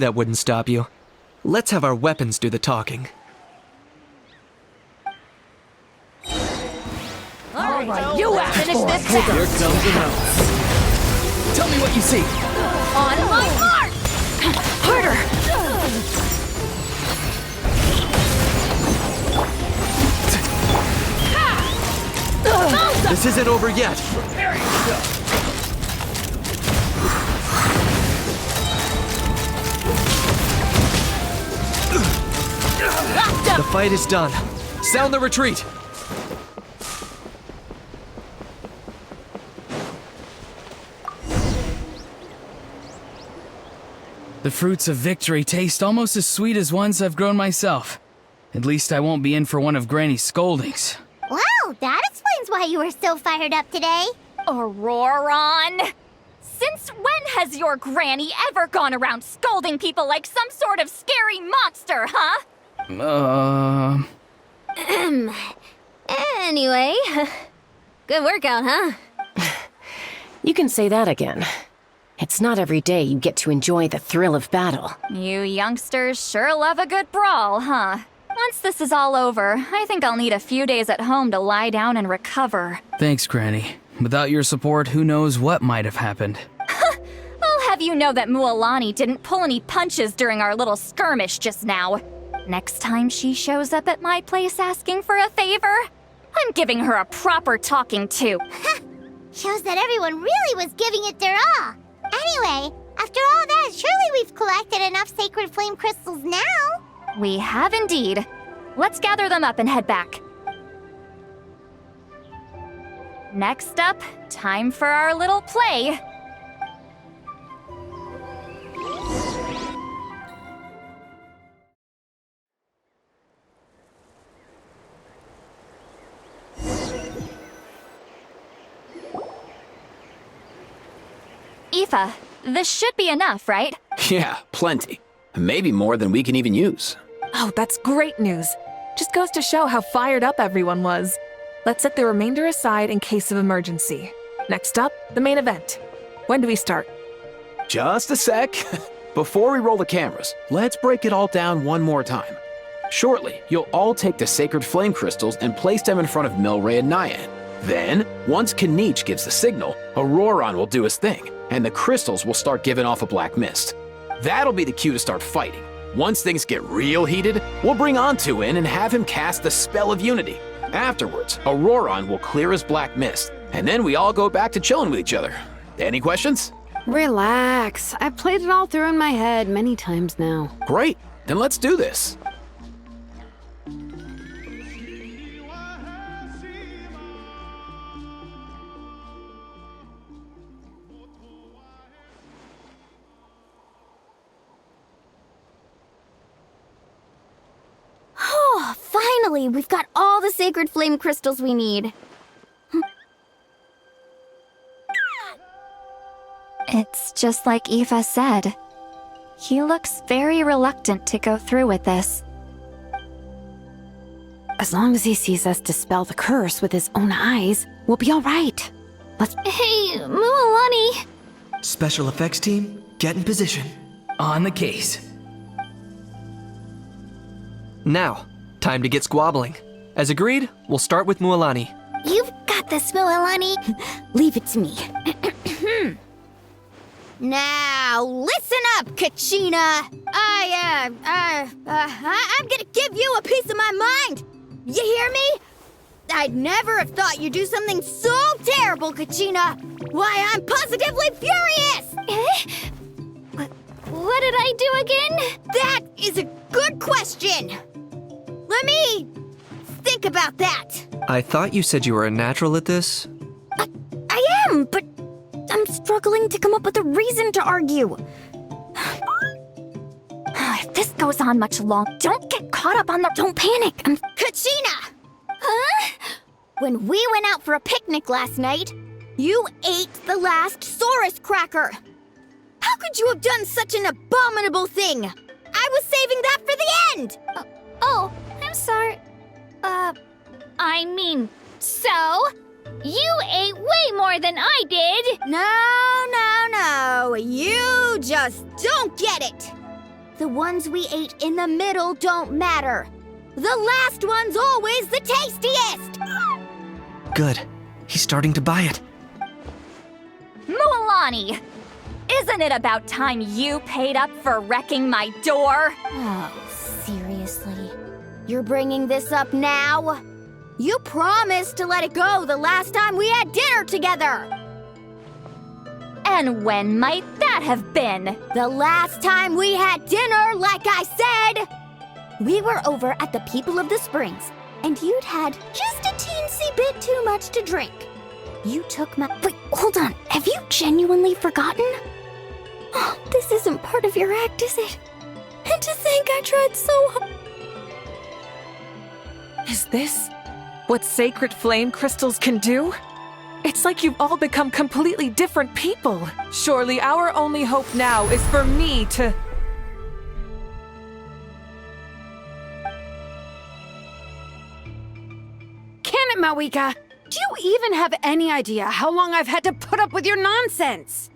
That wouldn't stop you. Let's have our weapons do the talking. All right, you finish this fast. Here comes the round. Tell me what you see. On my mark! Harder! This isn't over yet. The fight is done. Sound the retreat. The fruits of victory taste almost as sweet as ones I've grown myself. At least I won't be in for one of Granny's scoldings. Wow, that explains why you were so fired up today. Auroron! Since when has your granny ever gone around scolding people like some sort of scary monster, huh? Anyway, good workout, huh? You can say that again. It's not every day you get to enjoy the thrill of battle. You youngsters sure love a good brawl, huh? Once this is all over, I think I'll need a few days at home to lie down and recover. Thanks, Granny. Without your support, who knows what might have happened. I'll have you know that Mualani didn't pull any punches during our little skirmish just now. Next time she shows up at my place asking for a favor, I'm giving her a proper talking to. Shows that everyone really was giving it their all. Anyway, after all that, surely we've collected enough sacred flame crystals now. We have indeed. Let's gather them up and head back. Next up, time for our little play. Aoife, this should be enough, right? Yeah, plenty. Maybe more than we can even use. Oh, that's great news. Just goes to show how fired up everyone was. Let's set the remainder aside in case of emergency. Next up, the main event. When do we start? Just a sec. Before we roll the cameras, let's break it all down one more time. Shortly, you'll all take the sacred flame crystals and place them in front of Milray and Nyan. Then, once Kanich gives the signal, Auroron will do his thing, and the crystals will start giving off a black mist. That'll be the cue to start fighting. Once things get real heated, we'll bring Antu in and have him cast the spell of unity. Afterwards, Auroron will clear his black mist, and then we all go back to chilling with each other. Any questions? Relax. I've played it all through in my head many times now. Great, then let's do this. Oh, finally, we've got all the sacred flame crystals we need. It's just like Aoife said. He looks very reluctant to go through with this. As long as he sees us dispel the curse with his own eyes, we'll be all right. Let's... Hey, Mualani! Special effects team, get in position. On the case. Now, time to get squabbling. As agreed, we'll start with Mualani. You've got this, Mualani. Leave it to me. Now, listen up, Kachina. I'm gonna give you a piece of my mind. You hear me? I'd never have thought you'd do something so terrible, Kachina. Why, I'm positively furious! What did I do again? That is a good question. Let me think about that. I thought you said you were a natural at this. I am, but I'm struggling to come up with a reason to argue. If this goes on much longer, don't get caught up on the... Don't panic. Kachina! Huh? When we went out for a picnic last night, you ate the last Saurus cracker. How could you have done such an abominable thing? I was saving that for the end! Oh, I'm sorry. I mean, so? You ate way more than I did! No. You just don't get it! The ones we ate in the middle don't matter. The last one's always the tastiest! Good. He's starting to buy it. Mualani! Isn't it about time you paid up for wrecking my door? Oh, seriously? You're bringing this up now? You promised to let it go the last time we had dinner together! And when might that have been? The last time we had dinner, like I said! We were over at the People of the Springs, and you'd had just a teensy bit too much to drink. You took my— Wait, hold on. Have you genuinely forgotten? Oh, this isn't part of your act, is it? And to think I tried so hard. Is this what sacred flame crystals can do? It's like you've all become completely different people. Surely our only hope now is for me to... Can it, Mawika? Do you even have any idea how long I've had to put up with your nonsense?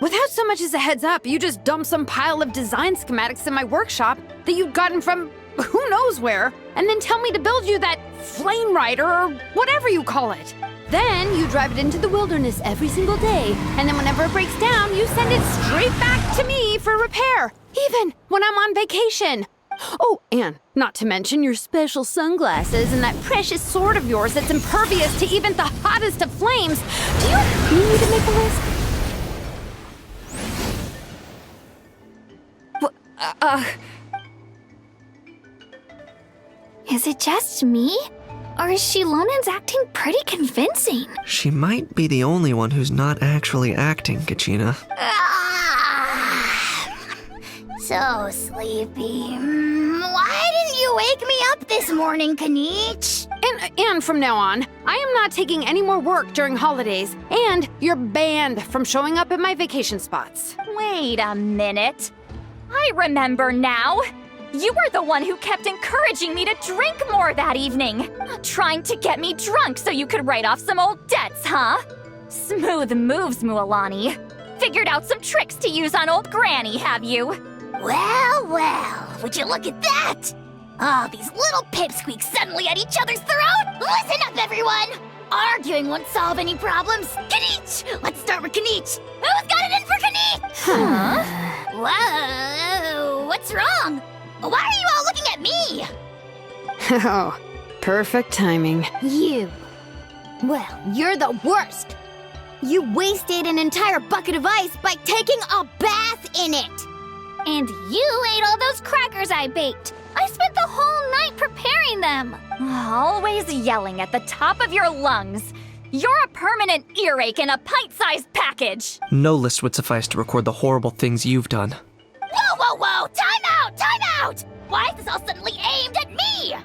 Without so much as a heads up, you just dumped some pile of design schematics in my workshop that you'd gotten from who knows where, and then tell me to build you that flame rider or whatever you call it. Then you drive it into the wilderness every single day, and then whenever it breaks down, you send it straight back to me for repair, even when I'm on vacation. Oh, and not to mention your special sunglasses and that precious sword of yours that's impervious to even the hottest of flames. Do you need me to make a list? Is it just me? Or is Shilonen's acting pretty convincing? She might be the only one who's not actually acting, Kachina. So sleepy. Why didn't you wake me up this morning, Kanich? And from now on, I am not taking any more work during holidays, and you're banned from showing up at my vacation spots. Wait a minute. I remember now. You were the one who kept encouraging me to drink more that evening. Trying to get me drunk so you could write off some old debts, huh? Smooth moves, Mualani. Figured out some tricks to use on old Granny, have you? Well, would you look at that? Oh, these little pipsqueaks suddenly at each other's throat? Listen up, everyone! Arguing won't solve any problems. Kanich! Let's start with Kanich. Who's got it in for Kanich? Huh? Whoa, what's wrong? Why are you all looking at me? Oh, perfect timing. You. Well, you're the worst. You wasted an entire bucket of ice by taking a bath in it. And you ate all those crackers I baked. I spent the whole night preparing them. Always yelling at the top of your lungs. You're a permanent earache in a pint-sized package. No list would suffice to record the horrible things you've done. Whoa! Time out! Why is this all suddenly aimed at me?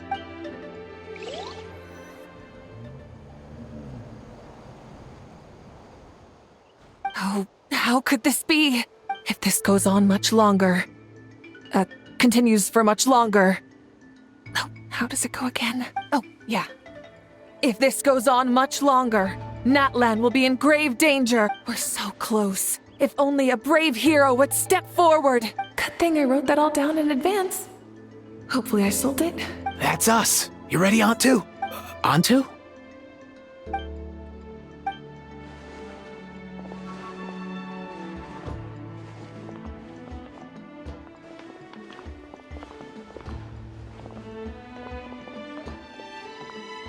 Oh, how could this be? If this goes on much longer... continues for much longer... Oh, how does it go again? Oh, yeah. If this goes on much longer, Natlan will be in grave danger. We're so close. If only a brave hero would step forward. Good thing I wrote that all down in advance. Hopefully I sold it. That's us. You ready, Antu? Antu?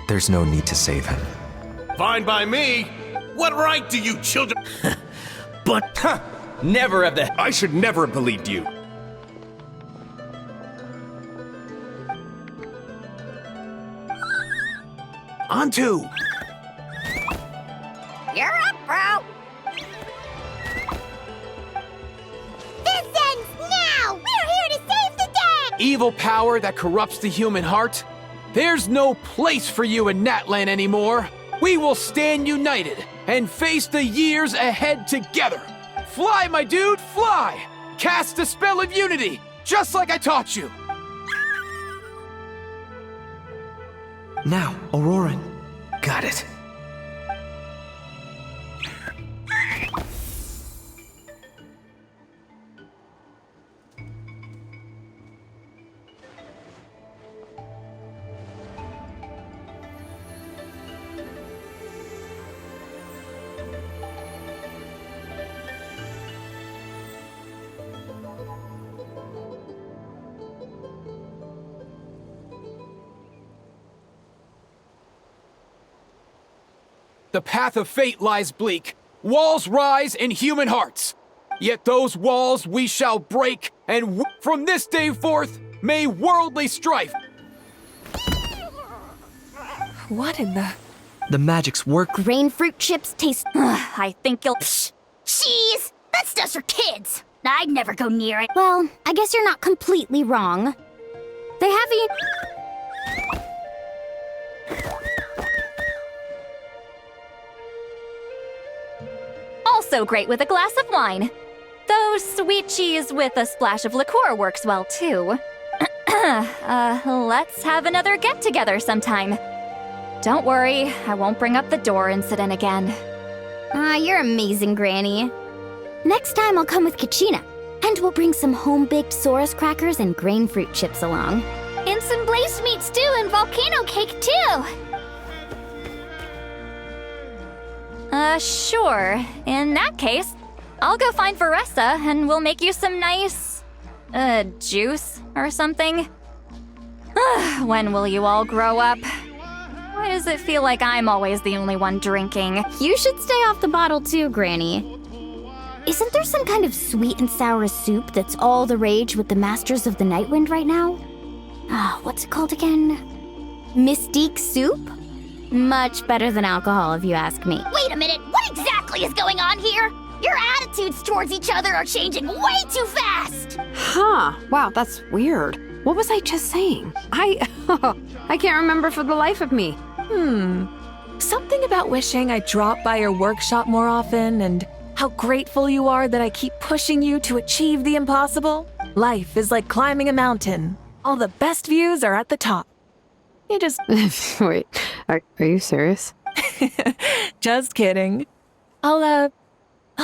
There's no need to save him. Fine by me. What right do you children... But, never have the... I should never have believed you. Antu! You're up, bro. This ends now. We're here to save the day. Evil power that corrupts the human heart? There's no place for you in Natlan anymore. We will stand united and face the years ahead together. Fly, my dude, fly! Cast the spell of unity, just like I taught you. Now, Auroran. Got it. The path of fate lies bleak. Walls rise in human hearts. Yet those walls we shall break, and from this day forth, may worldly strife. What in the... The magic's work. Grain fruit chips taste. I think you'll. Cheese! That stuff's for kids. I'd never go near it. Well, I guess you're not completely wrong. They have Also great with a glass of wine. Though sweet cheese with a splash of liqueur works well too. Let's have another get-together sometime. Don't worry, I won't bring up the door incident again. You're amazing, Granny. Next time I'll come with Kachina, and we'll bring some home-baked Saurus crackers and grain fruit chips along. And some blaze meat stew and volcano cake, too! Sure. In that case, I'll go find Varessa and we'll make you some nice, juice or something. When will you all grow up? Why does it feel like I'm always the only one drinking? You should stay off the bottle, too, Granny. Isn't there some kind of sweet and sour soup that's all the rage with the Masters of the Nightwind right now? What's it called again? Mystique soup? Much better than alcohol, if you ask me. Wait a minute, what exactly is going on here? Your attitudes towards each other are changing way too fast! Huh. Wow, that's weird. What was I just saying? I can't remember for the life of me. Something about wishing I dropped by your workshop more often and how grateful you are that I keep pushing you to achieve the impossible. Life is like climbing a mountain. All the best views are at the top. You just... Wait, are you serious? Just kidding. I'll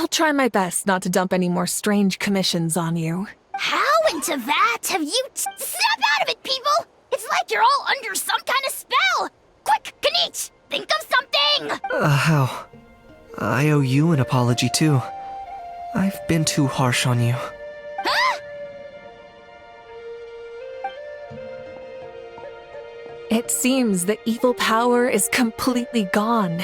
try my best not to dump any more strange commissions on you. How into that have you... Snap out of it, people! It's like you're all under some kind of spell! Quick, Kanich, think of something! How? I owe you an apology, too. I've been too harsh on you. Huh? It seems the evil power is completely gone.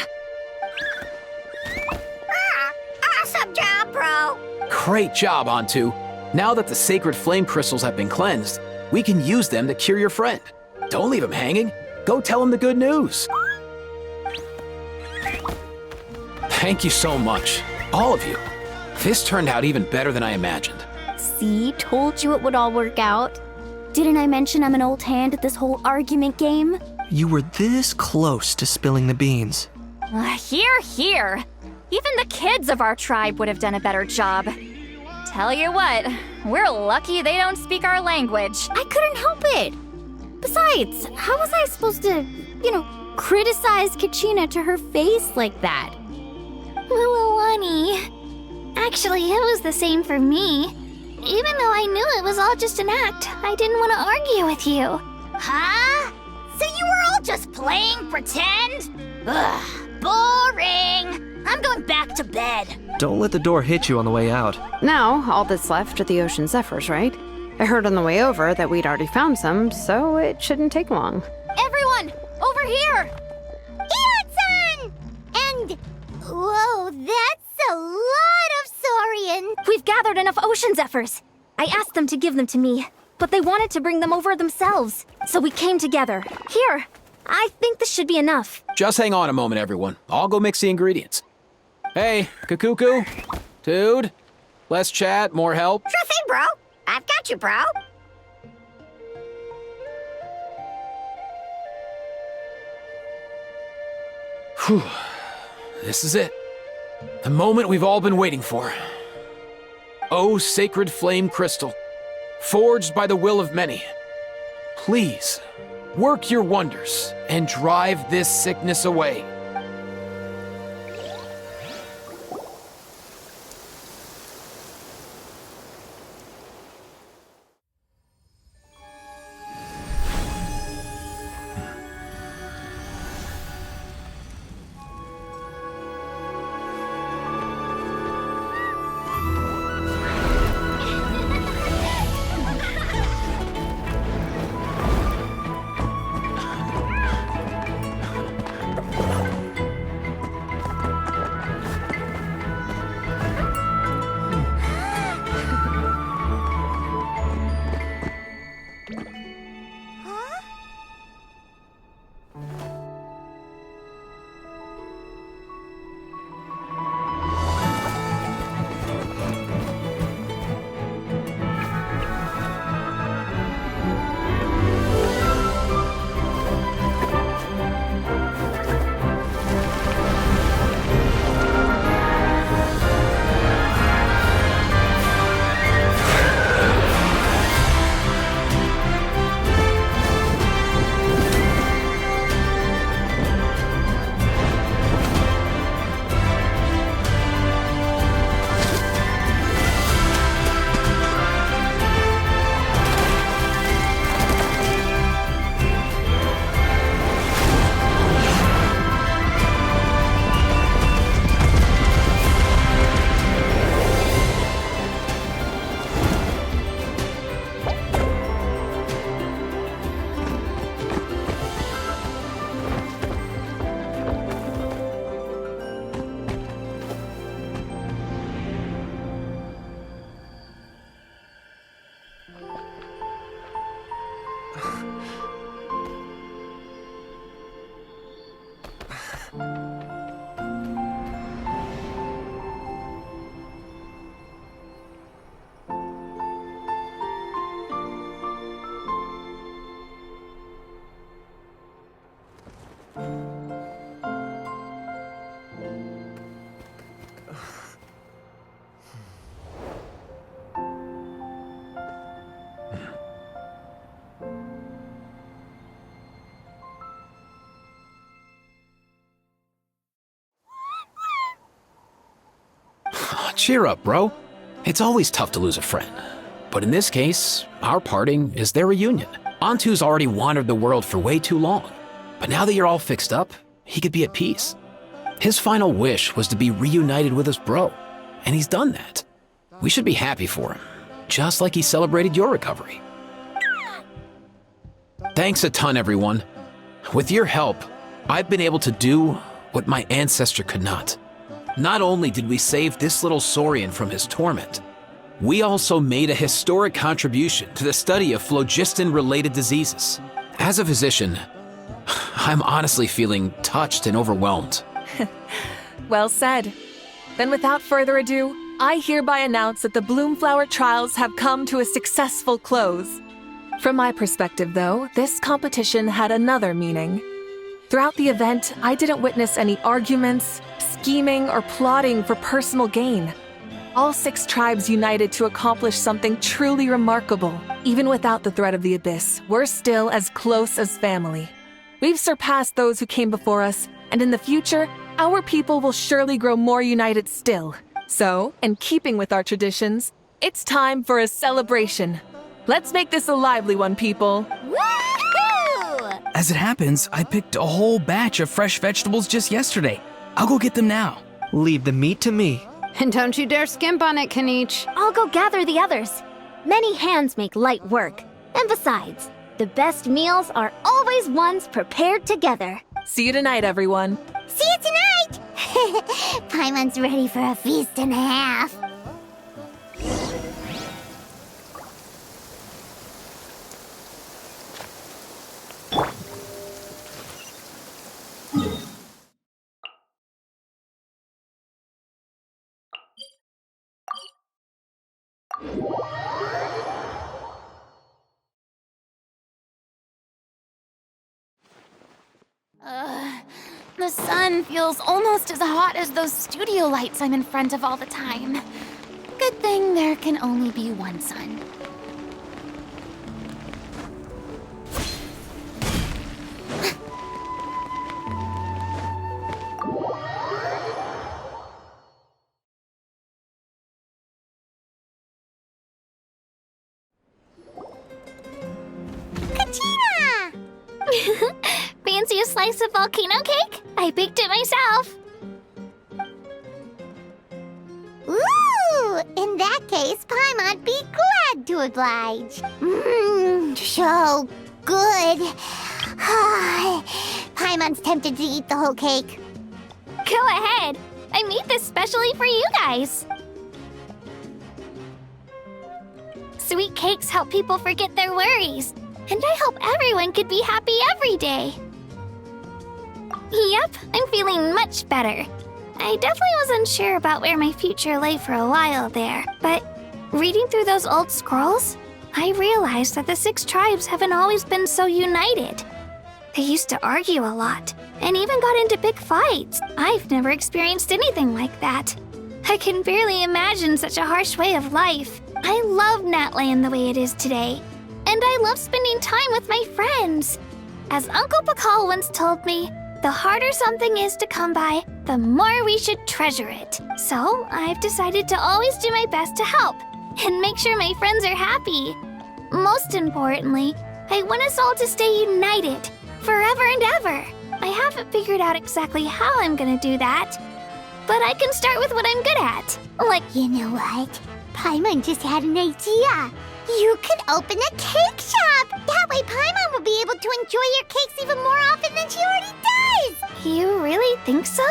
Awesome job, bro! Great job, Antu. Now that the sacred flame crystals have been cleansed, we can use them to cure your friend. Don't leave him hanging. Go tell him the good news. Thank you so much, all of you. This turned out even better than I imagined. See, told you it would all work out. Didn't I mention I'm an old hand at this whole argument game? You were this close to spilling the beans. Hear, hear. Even the kids of our tribe would have done a better job. Tell you what, we're lucky they don't speak our language. I couldn't help it. Besides, how was I supposed to, criticize Kachina to her face like that? Mualani. Actually, it was the same for me. Even though I knew it was all just an act, I didn't want to argue with you. Huh? So you were all just playing pretend? Ugh, boring. I'm going back to bed. Don't let the door hit you on the way out. Now, all that's left are the Ocean Zephyrs, right? I heard on the way over that we'd already found some, so it shouldn't take long. Everyone, over here! Ian-san! And... whoa, that's a lot of saurian. We've gathered enough ocean zephyrs. I asked them to give them to me, but they wanted to bring them over themselves. So we came together. Here, I think this should be enough. Just hang on a moment, everyone. I'll go mix the ingredients. Hey, Kakuku, Dude, less chat, more help. Sure thing, bro. I've got you, bro. Whew. This is it. The moment we've all been waiting for. Oh, sacred flame crystal, forged by the will of many. Please, work your wonders and drive this sickness away. Cheer up, bro. It's always tough to lose a friend. But in this case, our parting is their reunion. Antu's already wandered the world for way too long. But now that you're all fixed up, he could be at peace. His final wish was to be reunited with his bro, and he's done that. We should be happy for him, just like he celebrated your recovery. Thanks a ton, everyone. With your help, I've been able to do what my ancestor could not. Not only did we save this little Saurian from his torment, we also made a historic contribution to the study of phlogiston-related diseases. As a physician, I'm honestly feeling touched and overwhelmed. Well said. Then without further ado, I hereby announce that the Bloomflower trials have come to a successful close. From my perspective, though, this competition had another meaning. Throughout the event, I didn't witness any arguments, scheming, or plotting for personal gain. All 6 tribes united to accomplish something truly remarkable. Even without the threat of the Abyss, we're still as close as family. We've surpassed those who came before us, and in the future, our people will surely grow more united still. So, in keeping with our traditions, it's time for a celebration. Let's make this a lively one, people. Woohoo! As it happens, I picked a whole batch of fresh vegetables just yesterday. I'll go get them now. Leave the meat to me. And don't you dare skimp on it, Kanich. I'll go gather the others. Many hands make light work. And besides, the best meals are always ones prepared together. See you tonight, everyone. See you tonight! Paimon's ready for a feast and a half. The sun feels almost as hot as those studio lights I'm in front of all the time. Good thing there can only be one sun. Katina! Fancy a slice of volcano cake? I baked it myself. Ooh! In that case, Paimon'd be glad to oblige. So good. Paimon's tempted to eat the whole cake. Go ahead. I made this specially for you guys. Sweet cakes help people forget their worries. And I hope everyone could be happy every day. Yep, I'm feeling much better. I definitely was unsure about where my future lay for a while there, but reading through those old scrolls, I realized that the 6 tribes haven't always been so united. They used to argue a lot, and even got into big fights. I've never experienced anything like that. I can barely imagine such a harsh way of life. I love Natlan the way it is today. And I love spending time with my friends. As Uncle Pakal once told me, the harder something is to come by, the more we should treasure it. So I've decided to always do my best to help and make sure my friends are happy. Most importantly, I want us all to stay united forever and ever. I haven't figured out exactly how I'm gonna do that, but I can start with what I'm good at. Like, you know what? Paimon just had an idea. You could open a cake shop! That way Paimon will be able to enjoy your cakes even more often than she already does! You really think so?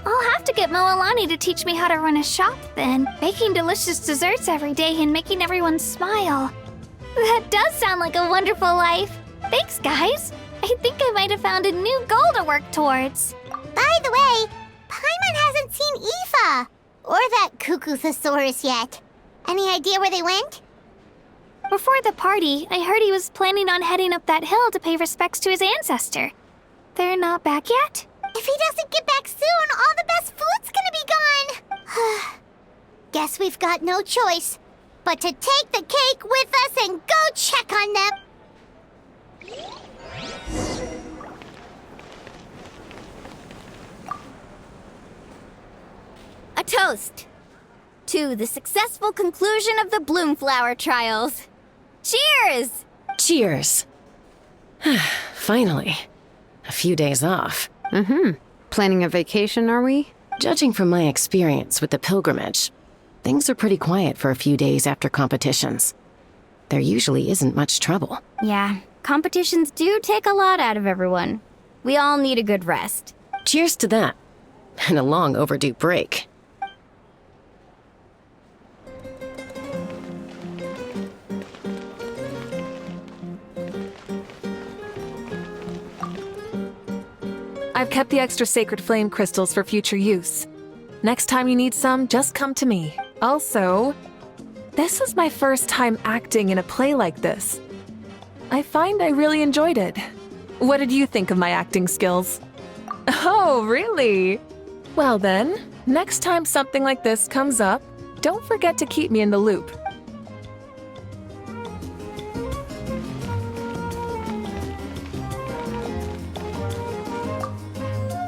I'll have to get Moalani to teach me how to run a shop then. Baking delicious desserts every day and making everyone smile. That does does sound like a wonderful life. Thanks, guys. I think I might have found a new goal to work towards. By the way, Paimon hasn't seen Aoife or that Cuckoo-thosaurus yet. Any idea where they went? Before the party, I heard he was planning on heading up that hill to pay respects to his ancestor. They're not back yet? If he doesn't get back soon, all the best food's gonna be gone. Guess we've got no choice but to take the cake with us and go check on them. A toast to the successful conclusion of the Bloomflower trials. Cheers! Cheers. Finally. A few days off. Planning a vacation, are we? Judging from my experience with the pilgrimage, things are pretty quiet for a few days after competitions. There usually isn't much trouble. Yeah, competitions do take a lot out of everyone. We all need a good rest. Cheers to that. And a long overdue break. I've kept the extra sacred flame crystals for future use. Next time you need some, just come to me. Also, this is my first time acting in a play like this. I find I really enjoyed it. What did you think of my acting skills? Oh, really? Well then, next time something like this comes up, don't forget to keep me in the loop.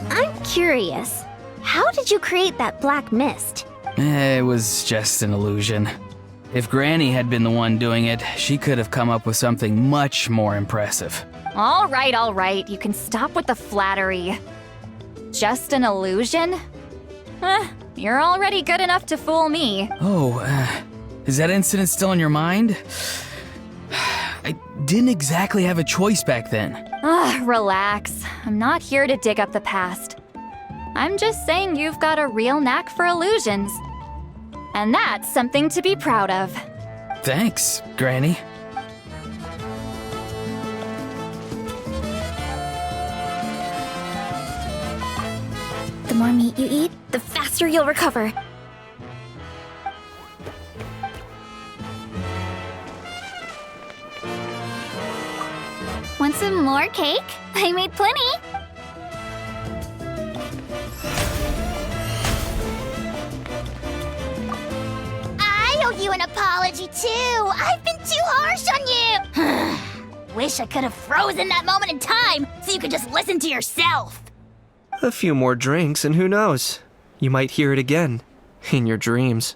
I'm curious. How did you create that black mist? It was just an illusion. If Granny had been the one doing it, she could have come up with something much more impressive. All right. You can stop with the flattery. Just an illusion? You're already good enough to fool me. Oh, is that incident still in your mind? I didn't exactly have a choice back then. Relax. I'm not here to dig up the past. I'm just saying you've got a real knack for illusions. And that's something to be proud of. Thanks, Granny. The more meat you eat, the faster you'll recover. Want some more cake? I made plenty. I owe you an apology, too. I've been too harsh on you. Wish I could have frozen that moment in time so you could just listen to yourself. A few more drinks, and who knows? You might hear it again in your dreams.